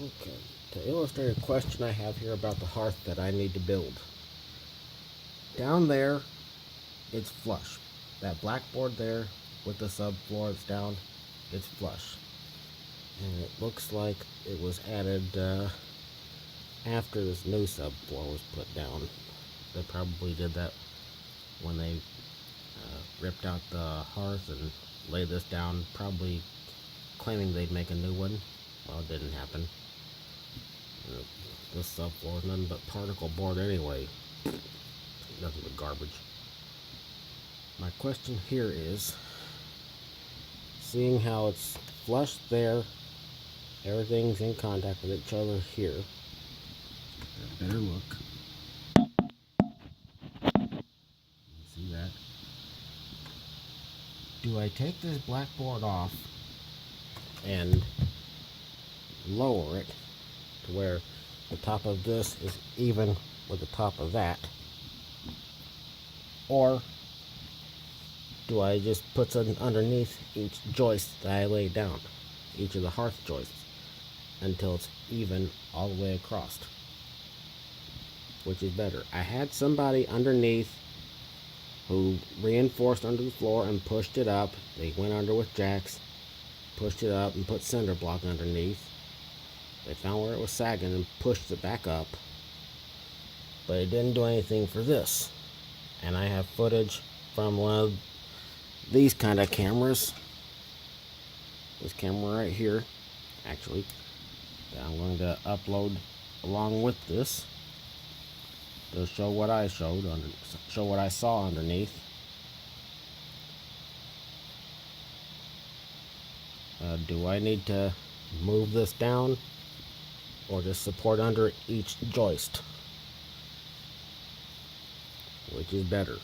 Okay, to illustrate a question I have here about the hearth that I need to build. Down there, it's flush. That blackboard there with the subfloor that's down, it's flush. And it looks like it was added after this new subfloor was put down. They probably did that when they ripped out the hearth and laid this down, probably claiming they'd make a new one. Well, it didn't happen. This subfloor is nothing but particle board anyway. Nothing but garbage. My question here is, seeing how it's flush there, everything's in contact with each other here. Get a better look. See that? Do I take this blackboard off and lower it to where the top of this is even with the top of that? Or do I just put something underneath each joist that I lay down, each of the hearth joists, until it's even all the way across? Which is better? I had somebody underneath who reinforced under the floor and pushed it up. They went under with jacks, pushed it up, and put cinder block underneath. They found where it was sagging and pushed it back up, but it didn't do anything for this. And I have footage from one of these kind of cameras, this camera right here, actually, that I'm going to upload along with this to show what I showed, show what I saw underneath. Do I need to move this down or just support under each joist? Which is better?